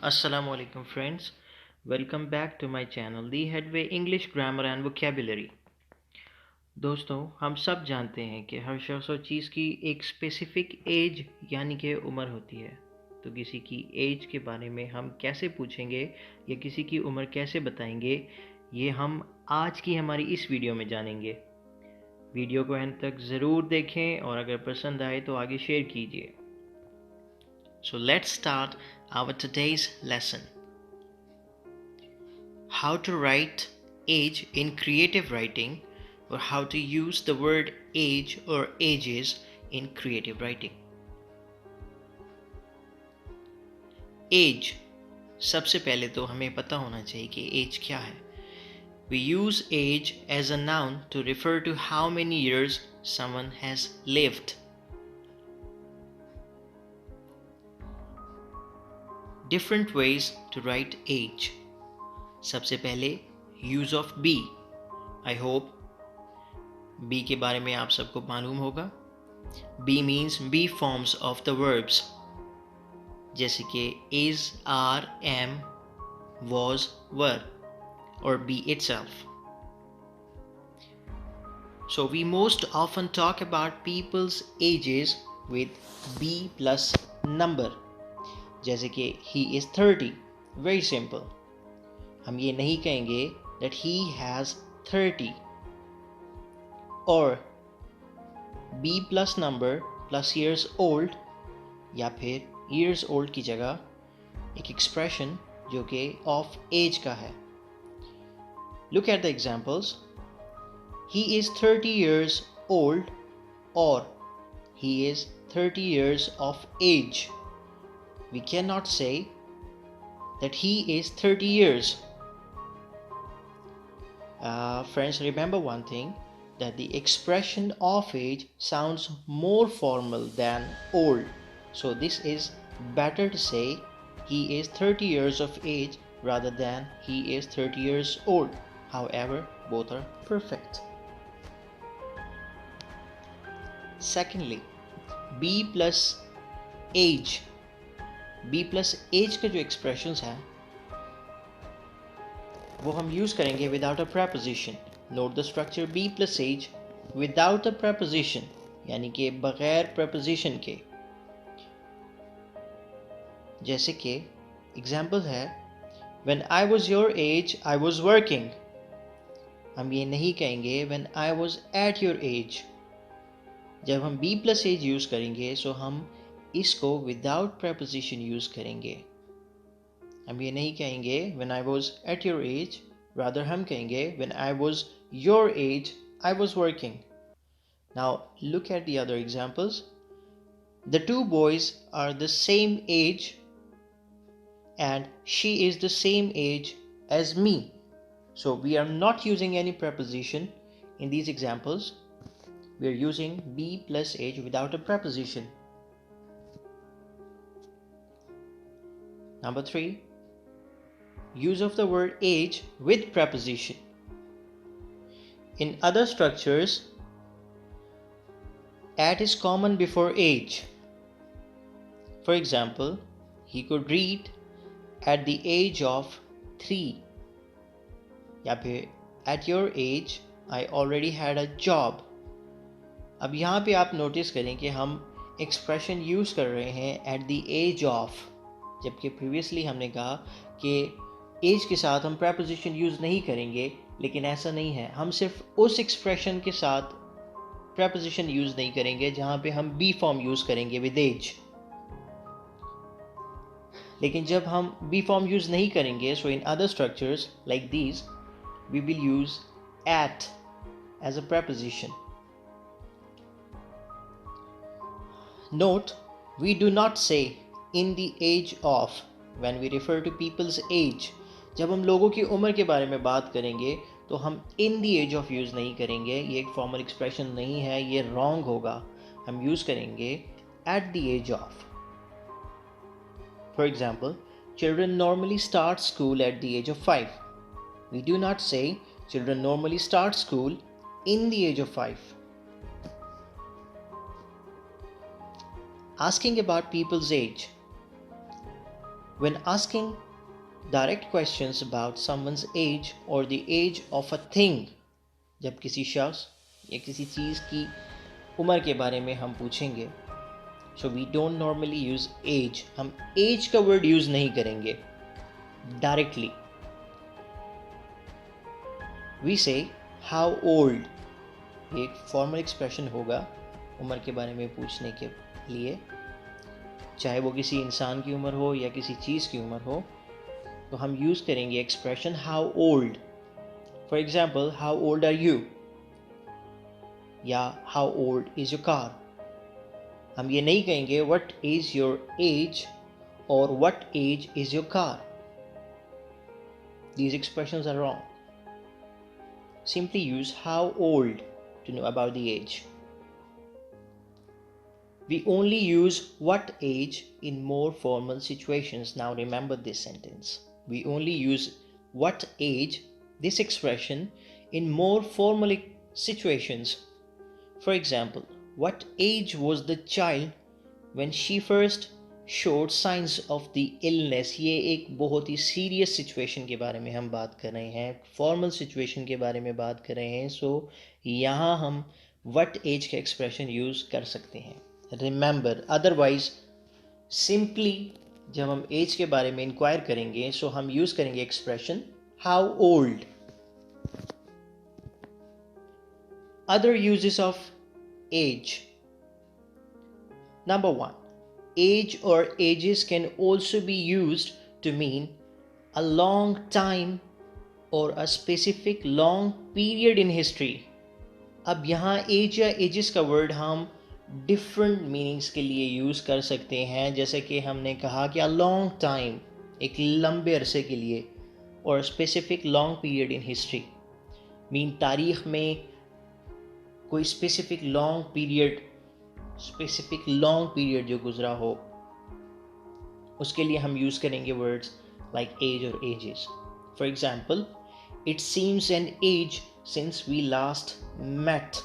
Assalamu alaikum friends. Welcome back to my channel The Headway English Grammar and Vocabulary. दोस्तों हम सब जानते हैं कि हर शख्स और चीज़ की एक स्पेसिफिक एज यानी कि उम्र होती है। तो किसी की एज के बारे में हम कैसे पूछेंगे या किसी की उम्र कैसे बताएंगे, ये हम आज की हमारी इस वीडियो में जानेंगे। वीडियो को एंड तक ज़रूर देखें और अगर पसंद आए तो आगे शेयर कीजिए। So let's start our today's lesson. How to write age in creative writing, or how to use the word age or ages in creative writing. Age, सबसे पहले तो हमें पता होना चाहिए कि age क्या है. We use age as a noun to refer to how many years someone has lived. Different ways to write age. सबसे पहले use of be. I hope be के बारे में आप सबको मालूम होगा. Be means be forms of the verbs. जैसे कि is, are, am, was, were, or be itself. So we most often talk about people's ages with be plus number. जैसे कि he is 30, very simple. हम ये नहीं कहेंगे that he has 30, और be plus number plus years old, या फिर years old की जगह एक expression जो कि of age का है. Look at the examples. He is 30 years old, or he is 30 years of age. We cannot say that he is 30 years. Friends, remember one thing, that the expression of age sounds more formal than old. So this is better to say he is 30 years of age rather than he is 30 years old. However, both are perfect. Secondly, be plus age. Be plus age के जो expressions हैं वो हम use करेंगे without a preposition. Note the structure be plus age without a preposition, यानी कि बगैर preposition के. जैसे कि एग्जाम्पल है when I was your age I was working. हम ये नहीं कहेंगे when I was at your age. जब हम बी प्लस एज यूज़ करेंगे सो हम इसको विदाउट प्रेपोजिशन यूज करेंगे. हम ये नहीं कहेंगे when I was at your age, rather हम कहेंगे when I was your age I was working. Now look at the other examples. The two boys are the same age and she is the same age as me. So we are not using any preposition in these examples. We are using be plus age without a preposition. Number 3, use of the word age with preposition. In other structures, at is common before age. For example, he could read at the age of 3. या फिर at your age, I already had a job. अब यहाँ पे आप notice करें कि हम expression use कर रहे हैं at the age of, जबकि प्रीवियसली हमने कहा कि एज के साथ हम प्रेपोजिशन यूज़ नहीं करेंगे. लेकिन ऐसा नहीं है, हम सिर्फ उस एक्सप्रेशन के साथ प्रेपोजिशन यूज़ नहीं करेंगे जहाँ पे हम बी फॉर्म यूज़ करेंगे विद एज. लेकिन जब हम बी फॉर्म यूज़ नहीं करेंगे so in other structures like these we will use at age a preposition. Note, we do not say in the age of when we refer to people's age. जब हम लोगों की उम्र के बारे में बात करेंगे तो हम in the age of use नहीं करेंगे. ये एक फॉर्मल एक्सप्रेशन नहीं है, ये रॉन्ग होगा. हम यूज़ करेंगे at the age of. For example, children normally start school at the age of 5. We do not say children normally start school in the age of 5. Asking about people's age. When asking direct questions about someone's age or the age of a thing, जब किसी शख्स या किसी चीज़ की उम्र के बारे में हम पूछेंगे, so we don't normally use age. हम age का word use नहीं करेंगे directly. We say how old. ये एक formal expression होगा उम्र के बारे में पूछने के लिए, चाहे वो किसी इंसान की उम्र हो या किसी चीज़ की उम्र हो, तो हम यूज़ करेंगे expression how old. For example, how old are you या how old is your car. हम ये नहीं कहेंगे what is your age और what age is your car. These expressions are wrong. Simply use how old to know about the age. We only use what age in more formal situations. Now remember this sentence. We only use what age, this expression, in more formal situations. For example, what age was the child when she first showed signs of the illness. ये एक बहुत ही serious situation के बारे में हम बात कर रहे हैं, formal situation के बारे में बात कर रहे हैं. So यहाँ हम what age का expression use कर सकते हैं. Remember, otherwise simply जब हम age के बारे में inquire करेंगे, so हम use करेंगे expression how old. Other uses of age. Number 1, age or ages can also be used to mean a long time or a specific long period in history. अब यहाँ age या ages का word हम different meanings के लिए use कर सकते हैं, जैसे कि हमने कहा कि a long time, एक लंबे अरसे के लिए, और specific long period in history, mean तारीख़ में कोई specific long period जो गुज़रा हो, उसके लिए हम यूज़ करेंगे words like age or ages. For example, it seems an age since we last met.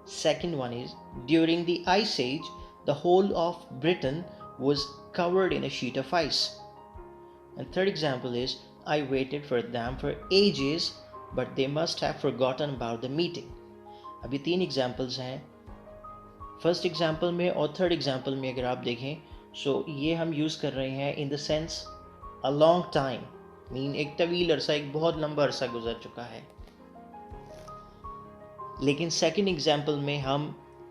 Second one is, during the Ice Age, the whole of Britain was covered in a sheet of ice. And third example is, I waited for them for ages, but they must have forgotten about the meeting. अभी 3 examples हैं. First example में और third example में अगर आप देखें, so ये हम use कर रहे हैं in the sense a long time, mean एक तवील अरसा, एक बहुत लंबा अरसा गुजर चुका है. लेकिन सेकंड एग्जाम्पल में हम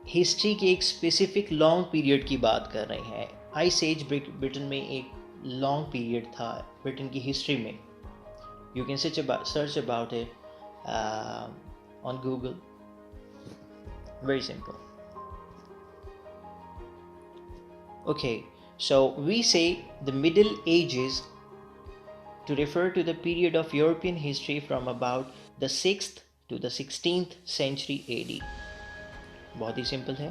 हिस्ट्री के एक स्पेसिफिक लॉन्ग पीरियड की बात कर रहे हैं. आइस एज ब्रिटेन में एक लॉन्ग पीरियड था ब्रिटेन की हिस्ट्री में. You can search about it on Google. Very simple. Okay, so we say the middle ages to refer to the period of European history from about the 6th to the 16th century AD. बहुत ही simple है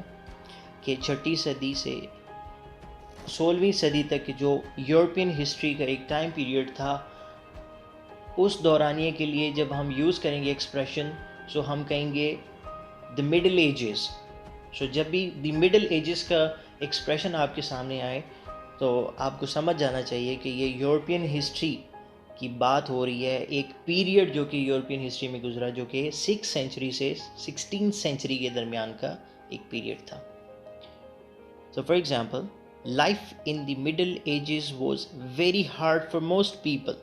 कि 6वीं सदी से 16वीं सदी तक जो European history का एक टाइम पीरियड था, उस दौरानिए के लिए जब हम यूज़ करेंगे एक्सप्रेशन, सो हम कहेंगे द मिडिल एजेस. सो जब भी द मिडिल एजेस का एक्सप्रेशन आपके सामने आए, तो आपको समझ जाना चाहिए कि ये यूरोपियन हिस्ट्री की बात हो रही है, एक पीरियड जो कि यूरोपियन हिस्ट्री में गुजरा, जो कि 6th सेंचुरी से 16th सेंचुरी के दरमियान का एक पीरियड था. So for example, life in the middle ages was very hard for most people.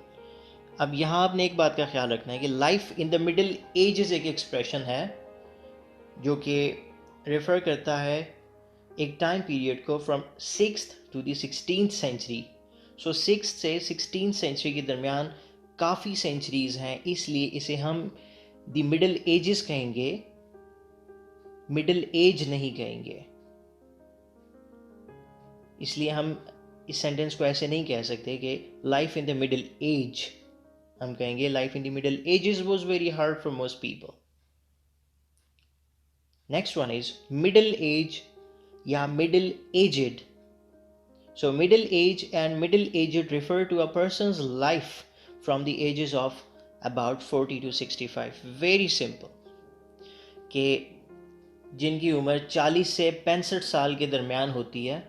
अब यहाँ आपने एक बात का ख्याल रखना है कि life in the middle ages एक एक्सप्रेशन है जो कि रेफर करता है एक टाइम पीरियड को from 6th to the 16th century. So 6th से 16th सेंचुरी के दरमियान काफ़ी सेंचुरीज़ हैं, इसलिए इसे हम द मिडिल एजेस कहेंगे, मिडिल एज नहीं कहेंगे. इसलिए हम इस सेंटेंस को ऐसे नहीं कह सकते कि life in the middle age. हम कहेंगे life in the middle ages was very hard for most people. Next one is middle age या middle aged. So middle age and middle aged refer to a person's life from the ages of about 40 to 65. Very simple. कि जिनकी उम्र 40 से 65 साल के दरमियान होती है,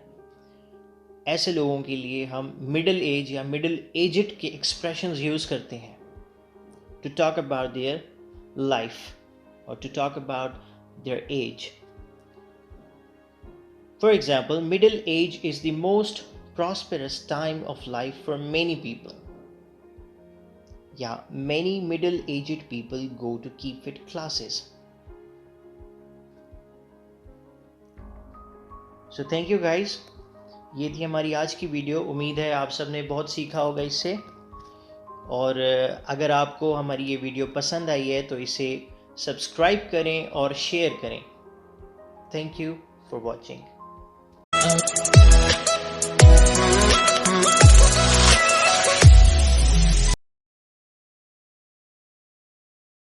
ऐसे लोगों के लिए हम मिडिल एज या मिडिल एजड के एक्सप्रेशंस यूज़ करते हैं to talk about their life और to talk about their age. For example, middle age is the most prosperous time of life for many people. Yeah, many middle-aged people go to keep fit classes. So thank you guys. ये थी हमारी आज की video. उम्मीद है आप सब ने बहुत सीखा होगा इससे. और अगर आपको हमारी ये वीडियो पसंद आई है तो इसे सब्सक्राइब करें और शेयर करें. Thank you for watching.